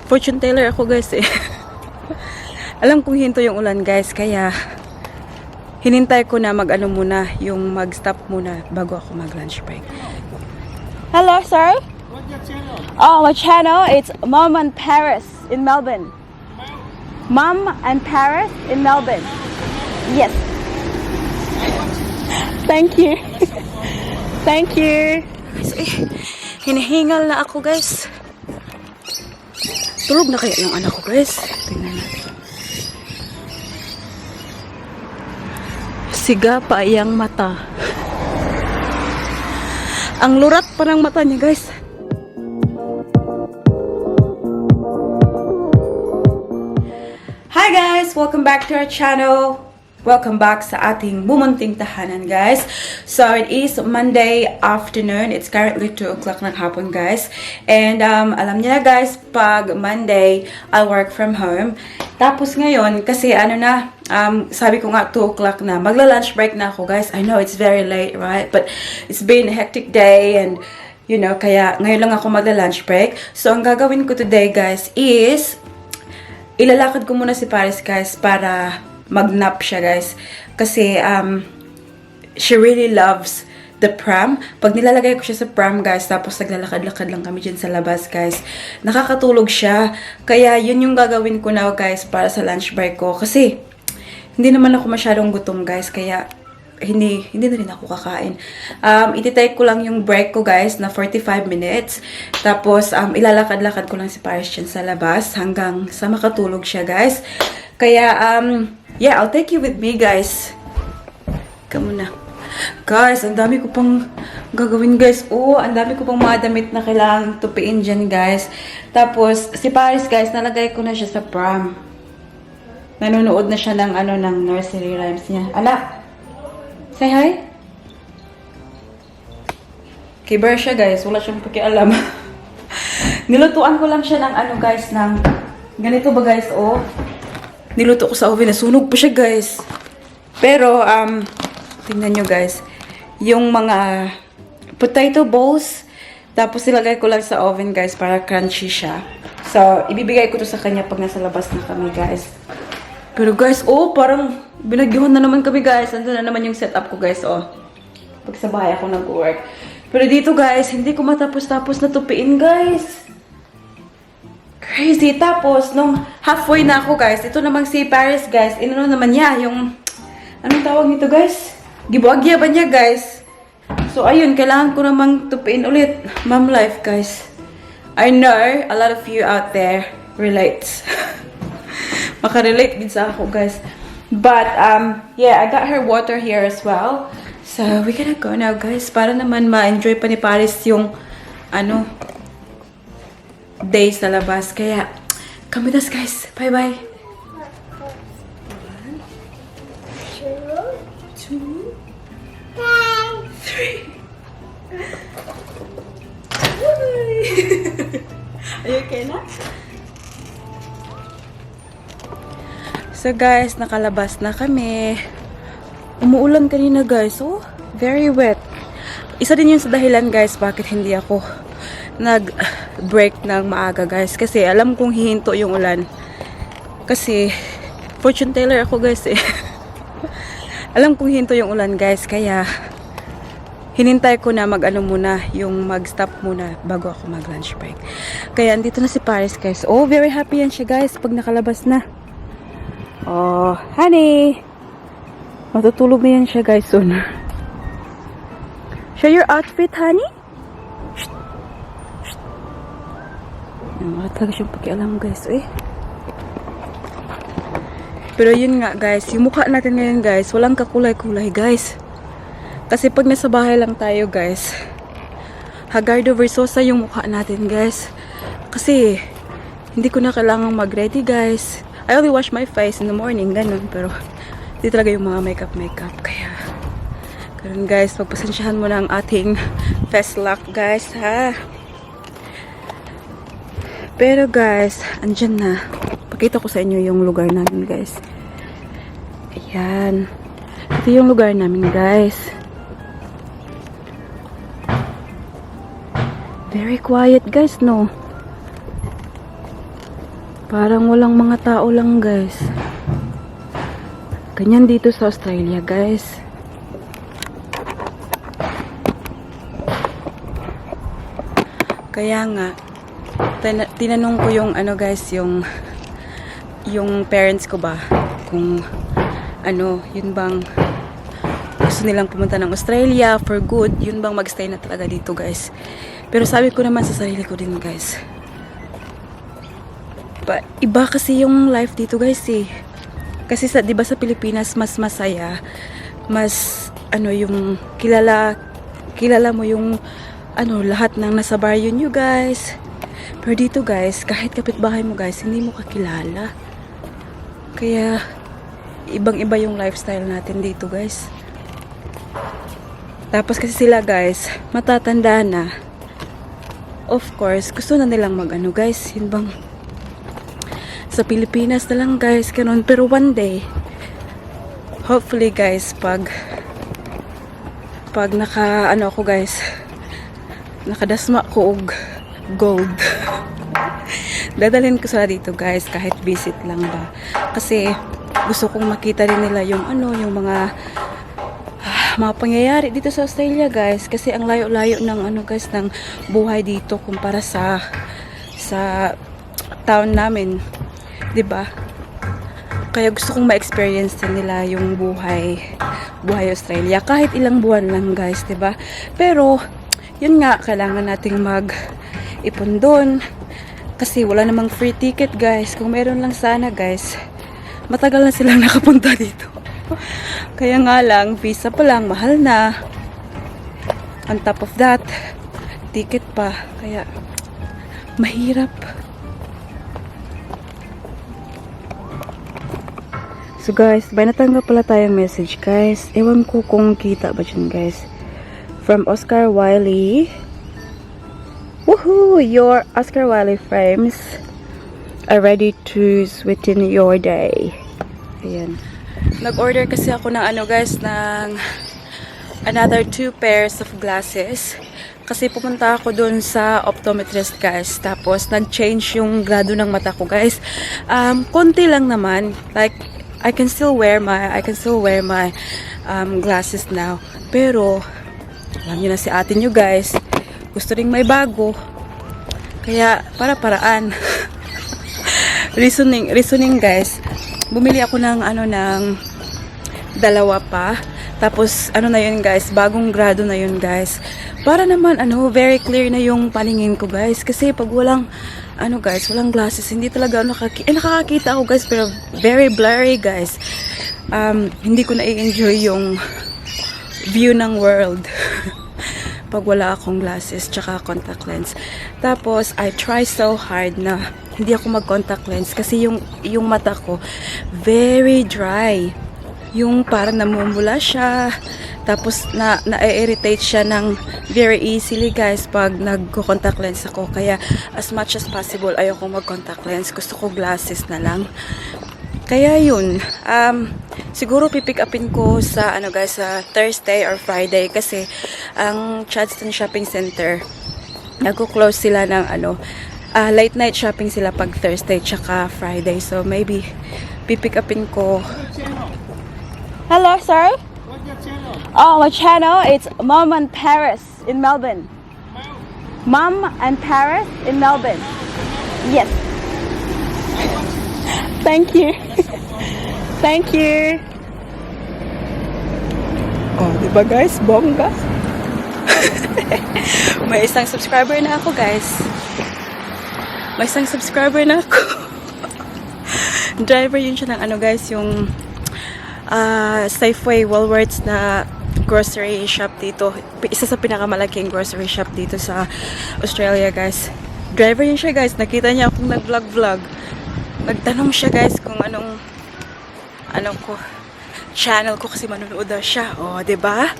Fortune teller ako guys eh. Alam kong hinto yung ulan guys, kaya hinintay ko na mag-ano muna, yung mag-stop muna bago ako mag-lunch break. Hello, sir? What's your channel? Oh, my channel, it's Mom and Paris in Melbourne. Mom and Paris in Melbourne. Yes. Thank you. Thank you. Hinihingal na ako guys. Tulog na kaya yung anak ko guys. Tingnan natin. Siga pa iyang mata. Ang lurat pa ng mata niya guys. Hi guys! Welcome back to our channel. Welcome back sa ating bumunting tahanan guys. So it is Monday afternoon. It's currently 2 o'clock ng hapon guys. And alam niyo na guys, pag Monday, I work from home. Tapos ngayon, kasi sabi ko nga 2 o'clock na, magla-lunch break na ako guys. I know it's very late, right? But it's been a hectic day and you know, kaya ngayon lang ako magla-lunch break. So ang gagawin ko today guys is ilalakad ko muna si Paris guys para mag-nap siya guys. Kasi she really loves the pram. Pag nilalagay ko siya sa pram guys, tapos naglalakad-lakad lang kami dyan sa labas guys, nakakatulog siya. Kaya yun yung gagawin ko now guys para sa lunch break ko. Kasi hindi naman ako masyadong gutom guys, kaya hindi na rin ako kakain. Ititake ko lang yung break ko guys na 45 minutes. Tapos ilalakad-lakad ko lang si Paris dyan sa labas hanggang sa makatulog siya guys. Kaya yeah, I'll take you with me guys. Come na. Guys, ang dami ko pang gagawin guys. Oh, ang dami ko pang mga damit na kailangang tupiin dyan guys. Tapos si Paris guys, nalagay ko na siya sa pram. Nanonood na siya ng ng nursery rhymes niya. Ala, say hi. Kibar siya guys, wala siyang pakialam. Nilutuan ko lang siya ng guys, ng ganito ba guys, oh. Niluto ko sa oven, nasunog pa siya guys. Pero tingnan nyo guys, yung mga potato balls, tapos nilagay ko lang sa oven guys para crunchy siya. So ibibigay ko to sa kanya pag nasa labas na kami guys. Pero guys, oh, parang binagyuhan na naman kami guys. Andun na naman yung setup ko guys, oh. Pag sa bahay ako nag-work. Pero dito guys, hindi ko matapos-tapos na tupiin guys. Crazy. Tapos, nung halfway na ako guys, ito namang si Paris guys, inano naman niya, yung, anong tawag nito guys? Gibuagya ba niya guys? So ayun, kailangan ko namang tupiin ulit. Mom life guys. I know a lot of you out there relates. Makarelate din sa ako guys. But yeah, I got her water here as well. So we gotta go now guys, para naman ma-enjoy pa ni Paris yung days na labas. Kaya come with us guys. Bye bye. 1, 2, 3. Are you okay na? So guys, nakalabas na kami. Umuulan kanina guys. Oh, very wet. Isa din yun sa dahilan guys bakit hindi ako nag-break ng maaga guys. Kasi alam kong hihinto yung ulan. Kasi fortune teller ako guys eh. Alam kong hihinto yung ulan guys. Kaya hinintay ko na mag-ano muna, yung mag-stop muna bago ako mag-lunch break. Kaya andito na si Paris guys. Oh, very happy yan siya guys pag nakalabas na. Oh, honey. Matutulog na yan siya guys soon. Show your outfit, honey. Shh. Shh. Wala talaga siyang pakialam guys eh. Pero yun nga guys, yung mukha natin ngayon guys, walang kakulay-kulay guys. Kasi pag nasa bahay lang tayo guys, hagardo versosa yung mukha natin guys. Kasi hindi ko na kailangang mag-ready guys. I only wash my face in the morning, ganun. Pero hindi talaga yung mga makeup. Kaya ganun guys, pagpasensyahan mo na ang ating face lock guys ha. Pero guys, andyan na. Pakita ko sa inyo yung lugar namin guys. Ayan. Ito yung lugar namin guys. Very quiet guys, no? Parang walang mga tao lang, guys. Ganyan dito sa Australia, guys. Kaya nga, tinanong ko yung ano guys, yung parents ko ba, kung ano, yun bang gusto nilang pumunta ng Australia for good, yun bang magstay na talaga dito guys. Pero sabi ko naman sa sarili ko din guys, iba kasi yung life dito guys eh. Kasi sa, 'di ba sa Pilipinas mas masaya, mas ano yung kilala mo yung ano lahat ng nasa baryo nyo guys. Pero dito guys, kahit kapitbahay mo guys, hindi mo kakilala. Kaya ibang-iba yung lifestyle natin dito guys. Tapos kasi sila guys, matatanda na. Of course, gusto na nilang mag-ano guys, yun bang sa Pilipinas na lang guys, ganun. Pero one day, hopefully guys, pag naka ano ako guys, nakadasma ko og gold, dadalhin ko sila dito guys, kahit visit lang ba. Kasi gusto kong makita rin nila yung ano, yung mga pangyayari dito sa Australia guys. Kasi ang layo-layo ng ano guys, ng buhay dito kumpara sa town namin, 'di ba? Kaya gusto kong ma-experience din nila yung buhay Australia kahit ilang buwan lang guys, 'di ba? Pero yun nga, kailangan nating mag-ipon doon kasi wala namang free ticket guys. Kung meron lang sana guys, matagal na silang nakapunta dito. Kaya nga lang, visa pa lang mahal na, on top of that ticket pa, kaya mahirap. So guys, may natanggap pala tayong message guys. Ewan ko kung kita ba dyan guys. From Oscar Wiley. Woohoo! Your Oscar Wiley frames are ready to sweeten your day. Ayan. Nag-order kasi ako ng ano guys, ng another 2 pairs of glasses. Kasi pupunta ako dun sa optometrist guys. Tapos nag-change yung grado ng mata ko guys. Konti lang naman. Like, I can still wear my glasses now. Pero alam niyo na si ate nyo guys, gusto ring may bago. Kaya para-paraan. reasoning guys. Bumili ako ng ano, ng dalawa pa. Tapos ano na yun guys, bagong grado na yun guys. Para naman ano, very clear na yung paningin ko guys. Kasi pag walang ano guys, walang glasses, hindi talaga nakakakita ako guys, pero very blurry guys. Hindi ko na-enjoy yung view ng world pag wala akong glasses tsaka contact lens. Tapos I try so hard na hindi ako mag contact lens kasi yung mata ko very dry, yung parang namumula siya, tapos na-irritate siya ng very easily guys pag nagko-contact lens ako. Kaya as much as possible ayoko mag-contact lens, gusto ko glasses na lang. Kaya yun, siguro pipick upin ko sa ano guys, sa Thursday or Friday kasi ang Chadstone Shopping Center nagko-close sila ng ano, late night shopping sila pag Thursday tsaka Friday. So maybe pipick upin ko. Hello, sorry? What's your channel? Oh, my channel, it's Mom and Paris in Melbourne. Mom and Paris in Melbourne. Yes. Thank you. Thank you. Oh, diba guys? Bongga. May isang subscriber na ako guys. May isang subscriber na ako. Driver yun siya ng ano guys, yung Safeway, Woolworths na grocery shop dito. Isa sa pinakamalaking grocery shop dito sa Australia guys. Driver yun siya guys. Nakita niya akong nag-vlog. Nagtanong siya guys kung anong channel ko kasi manonood daw siya. Oh, 'di ba?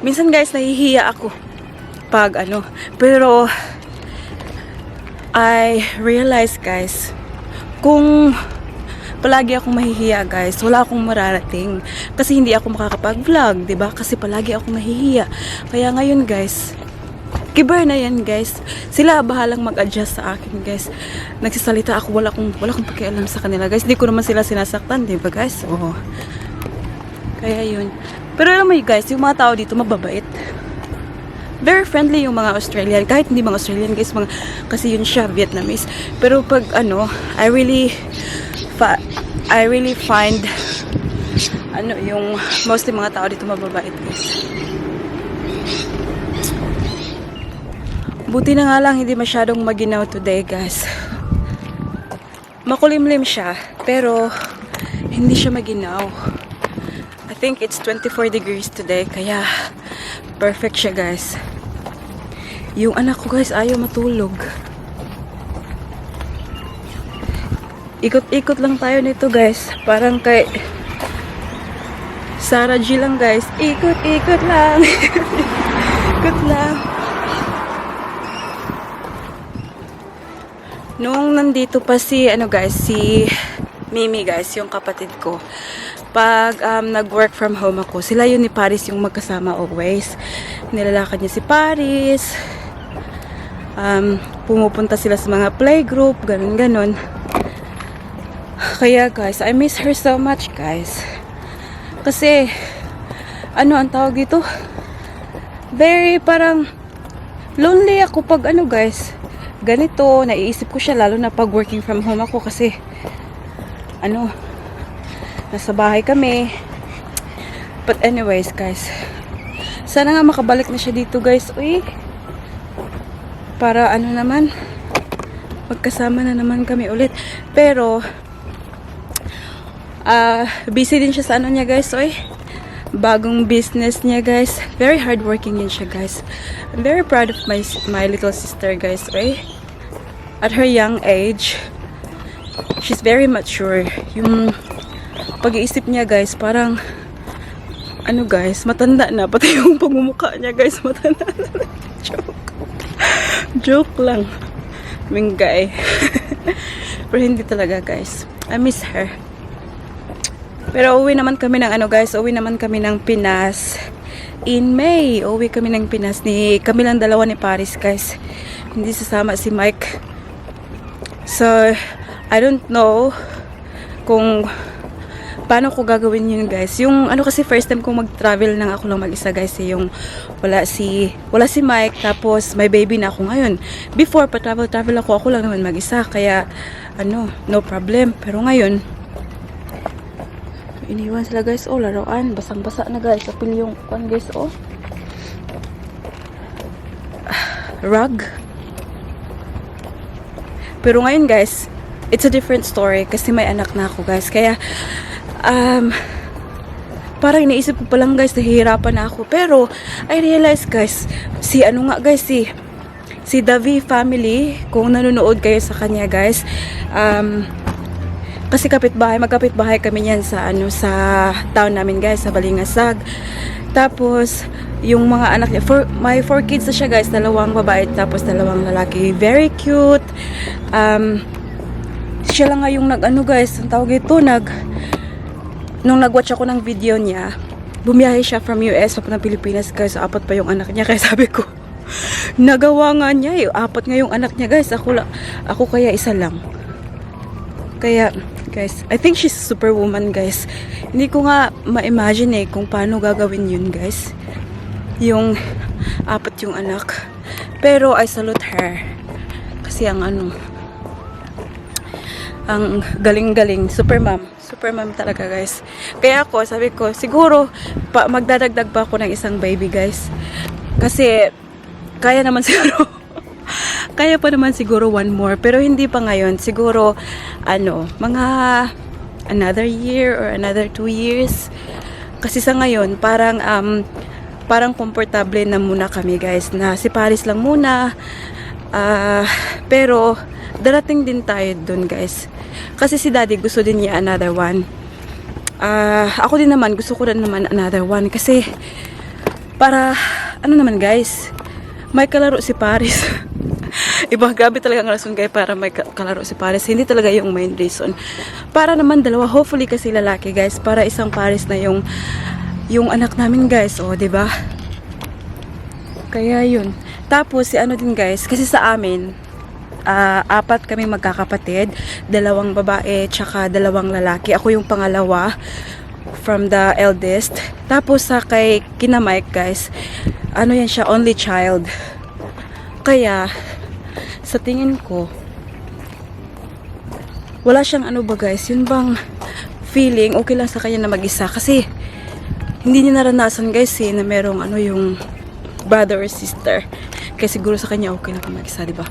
Minsan guys nahihiya ako pag ano, pero I realize guys, kung palagi akong mahihiya guys, wala akong mararating kasi hindi ako makakapag-vlog, 'di ba? Kasi palagi akong nahihiya. Kaya ngayon guys, Kibar na yan, guys. Sila bahalang mag-adjust sa akin, guys. Nagsasalita ako, wala kong pakialam sa kanila, guys. Di ko naman sila sinasaktan, di ba, guys? Oo. Kaya yun. Pero alam mo, guys, yung mga tao dito mababait. Very friendly yung mga Australian. Kahit hindi mga Australian, guys, kasi yun siya, Vietnamese. Pero pag ano, I really find yung mostly mga tao dito mababait, guys. Buti na nga lang hindi masyadong maginaw today, guys. Makulimlim siya, pero hindi siya maginaw. I think it's 24 degrees today, kaya perfect siya, guys. Yung anak ko, guys, ayaw matulog. Ikot-ikot lang tayo nito, guys. Parang kay Sarah G lang, guys. Ikot-ikot lang. Ikot lang. Nung nandito pa si Mimi, guys, yung kapatid ko. Pag nag-work from home ako, sila yun ni Paris yung magkasama always. Nilalakad niya si Paris. Pumupunta sila sa mga playgroup, ganun-ganon. Kaya, guys, I miss her so much, guys. Kasi, ang tawag dito? Very parang lonely ako pag guys. Ganito, naiisip ko siya lalo na pag working from home ako kasi nasa bahay kami. But anyways, guys, sana nga makabalik na siya dito, guys. Uy, para naman magkasama na naman kami ulit. Pero busy din siya sa niya, guys. Uy, bagong business niya, guys. Very hardworking din siya, guys. I'm very proud of my little sister, guys. Uy, at her young age, she's very mature. Yung pag-iisip niya, guys, parang guys, matanda na. Pati yung pagmumukha niya, guys, matanda na. Joke lang. Mingay. Pero hindi talaga, guys. I miss her. Pero uwi naman kami ng guys, uwi naman kami ng Pinas in May. Uwi kami ng Pinas kami lang dalawa ni Paris, guys. Hindi sasama si Mike. So, I don't know kung paano ko gagawin yun, guys. Yung kasi first time kong mag-travel nang ako lang mag-isa, guys, yung wala si Mike, tapos may baby na ako ngayon. Before pa travel ako lang naman mag-isa, kaya no problem. Pero ngayon iniwan sila, guys. Oh, laruan, basang-basa na, guys. Apil yung guys, oh. Rug. Pero ngayon, guys, it's a different story kasi may anak na ako, guys. Kaya parang iniisip ko pa lang, guys, nahihirapan na ako. Pero I realize, guys, si Davi family, kung nanonood kayo sa kanya, guys, kasi magkapit-bahay kami niyan sa town namin, guys, sa Balingasag. Tapos yung mga anak niya, may 4 kids na siya, guys, 2 babae tapos 2 lalaki. Very cute. Siya lang nga yung guys, ang tawag ito, nung nag-watch ako ng video niya, bumiyahe siya from US papunta ng Pilipinas, guys. 4 pa yung anak niya, kaya sabi ko, nagawa nga niya, 4 nga yung anak niya, guys. Ako kaya 1 lang. Kaya, guys, I think she's a superwoman, guys. Hindi ko nga ma-imagine kung paano gagawin yun, guys. Yung 4 yung anak. Pero I salute her. Kasi ang galing-galing. Supermom talaga, guys. Kaya ako, sabi ko, siguro, magdadagdag pa ako ng 1 baby, guys. Kasi, kaya pa naman siguro 1 more. Pero hindi pa ngayon. Siguro, mga another year or another 2 years. Kasi sa ngayon, parang komportable na muna kami, guys. Na si Paris lang muna. Pero, darating din tayo dun, guys. Kasi si Daddy gusto din niya another 1. Ako din naman, gusto ko rin naman another 1. Kasi, para, naman, guys, may kalaro si Paris. Iba, grabe talaga ang rason, guys, para may kalaro si Paris. Hindi talaga yung main reason. Para naman 2, hopefully kasi lalaki, guys. Para 1 Paris na yung anak namin, guys. O, diba? Kaya yun. Tapos, si ano din guys, kasi sa amin, apat kami magkakapatid, 2 babae, tsaka 2 lalaki. Ako yung pangalawa from the eldest. Tapos sa kay kina Mike guys, ano yan siya, only child. Kaya, sa tingin ko, wala siyang ano ba guys, yun bang feeling, okay lang sa kanya na mag-isa. Kasi, hindi niya naranasan guys na merong ano yung brother or sister. Kaya siguro sa kanya okay lang mag-isa, diba?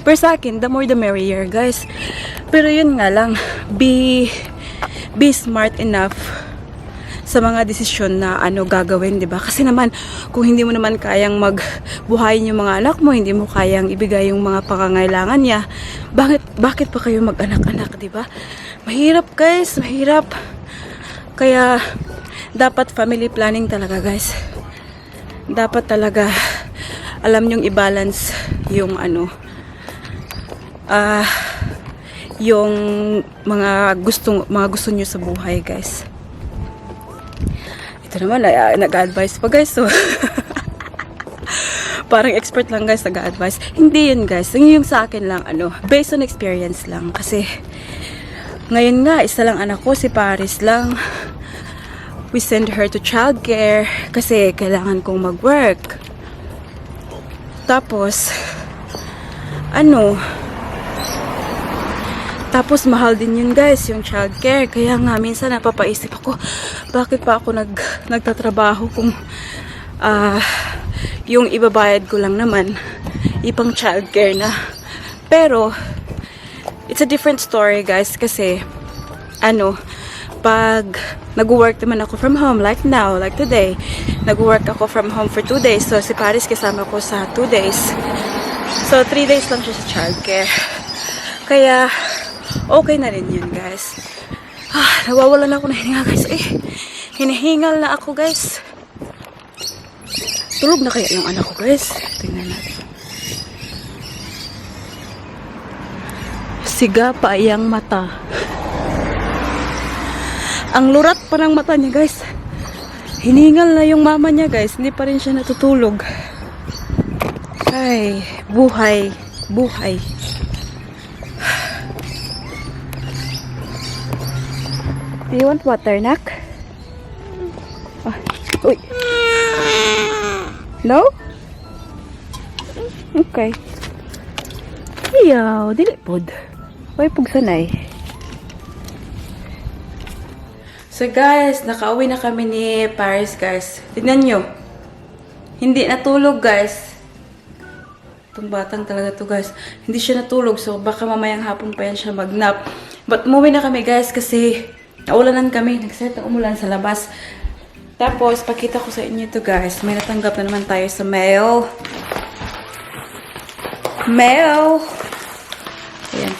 Pero sa akin, the more the merrier, guys. Pero yun nga lang, be smart enough sa mga desisyon na ano gagawin, di ba? Kasi naman, kung hindi mo naman kayang magbuhayin yung mga anak mo, hindi mo kayang ibigay yung mga pangangailangan niya, bakit pa kayo mag-anak-anak, di ba? Mahirap, guys, mahirap. Kaya, dapat family planning talaga, guys. Dapat talaga, alam nyong i-balance yung ano, yung mga gusto nyo sa buhay, guys. Ito naman, nag-advise pa, guys. So, parang expert lang, guys, nag-advise. Hindi yun, guys. Yung sa akin lang, ano, based on experience lang. Kasi, ngayon nga, isa lang anak ko, si Paris lang. We send her to childcare kasi kailangan kong mag-work. Tapos, tapos mahal din yun guys, yung childcare. Kaya nga minsan napapaisip ako, bakit pa ako nagtatrabaho kung yung ibabayad ko lang naman ipang childcare na. Pero it's a different story guys, kasi pag nag-work naman ako from home, like now, like today, nag-work ako from home for 2 days. So si Paris kasama ko sa 2 days. So 3 days lang siya sa childcare. Kaya okay na rin yun, guys. Nawawalan na ako ng hininga, guys. Hinihingal na ako, guys. Tulog na kaya yung anak ko, guys? Tingnan natin. Siga pa iyang mata. Ang lurat pa ng mata niya, guys. Hiningal na yung mama niya, guys. Hindi pa rin siya natutulog. Ay, buhay. Buhay. Do you want water, Nak? Uy. No? Okay. Iyaw, dili pod. Uy, pugsanay. So guys, nakauwi na kami ni Paris, guys. Tignan nyo. Hindi natulog, guys. Itong batang talaga to, guys. Hindi siya natulog, so baka mamayang hapon pa yan siya mag-nap. But umuwi na kami, guys, kasi naulanan kami. Nag-start ng umulan sa labas. Tapos, pakita ko sa inyo to, guys. May natanggap na naman tayo sa mail. Mail! Ayan.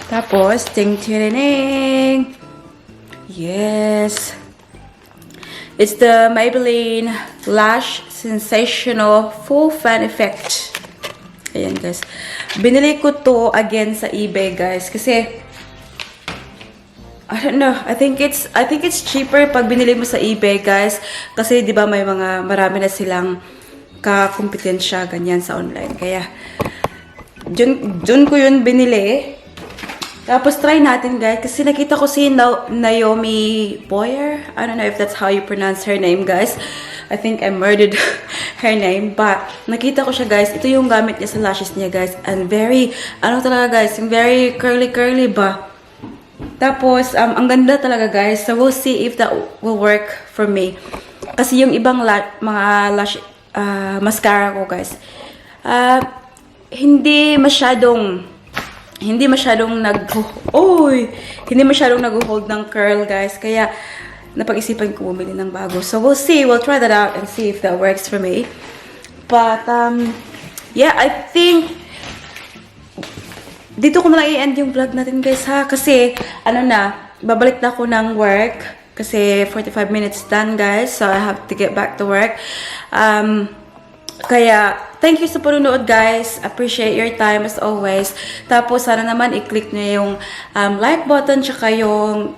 Tapos, ting-tirining! Yes! It's the Maybelline Lash Sensational Full Fan Effect. Ayan, guys. Binili ko to again sa eBay, guys. Kasi, I don't know. I think it's cheaper pag binili mo sa eBay, guys. Kasi 'di ba marami na silang kakumpetensya ganyan sa online. Kaya dun ko 'yun binili. Tapos try natin, guys, kasi nakita ko si Naomi Boyer. I don't know if that's how you pronounce her name, guys. I think I murdered her name, but nakita ko siya, guys. Ito yung gamit niya sa lashes niya, guys. And very talaga, guys, very curly ba. Tapos, ang ganda talaga, guys. So, we'll see if that will work for me. Kasi yung ibang mga lash mascara ko, guys, hindi masyadong nag-hold ng curl, guys. Kaya, napag-isipan ko bumili ng bago. So, we'll see. We'll try that out and see if that works for me. But, yeah, I think dito ko na lang i-end yung vlog natin, guys, ha? Kasi, babalik na ako ng work. Kasi, 45 minutes done, guys. So, I have to get back to work. Kaya, thank you sa panonood, guys. Appreciate your time as always. Tapos, sana naman i-click nyo yung like button, tsaka yung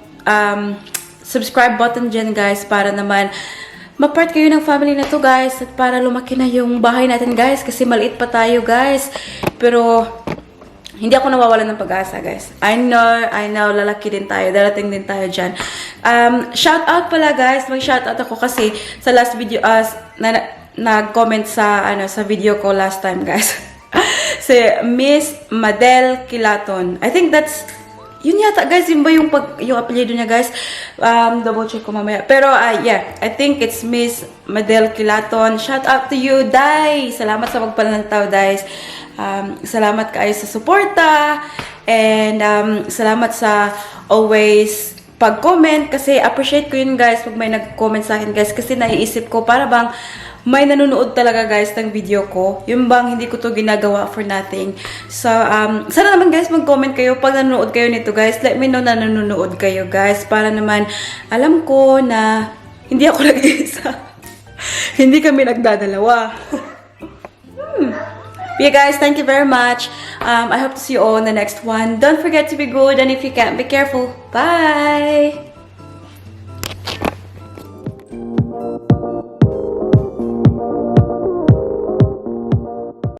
subscribe button dyan, guys, para naman ma-part kayo ng family na to, guys. At para lumaki na yung bahay natin, guys. Kasi maliit pa tayo, guys. Pero, hindi ako nawawalan ng pag-asa, guys. I know, lalaki din tayo. Darating din tayo dyan. Shout out pala, guys. Mag-shout out ako kasi sa last video, nag-comment sa video ko last time, guys. Si Miss Madel Kilaton. I think that's, yun yata, guys. Yun ba yung apelyido niya, guys? Double check ko mamaya. Pero, yeah. I think it's Miss Madel Kilaton. Shout out to you, Day. Salamat sa pagpalantaw, guys. Salamat kayo sa suporta and salamat sa always pag-comment kasi appreciate ko yun, guys, pag may nag-comment sa akin, guys, kasi naiisip ko para bang may nanonood talaga, guys, ng video ko. Yung bang hindi ko to ginagawa for nothing. So, sana naman, guys, mag-comment kayo pag nanonood kayo nito, guys. Let me know na nanonood kayo, guys, para naman alam ko na hindi ako nag-isa. Hindi kami nagdadalawa. Yeah, guys, thank you very much. I hope to see you all in the next one. Don't forget to be good, and if you can't, be careful. Bye!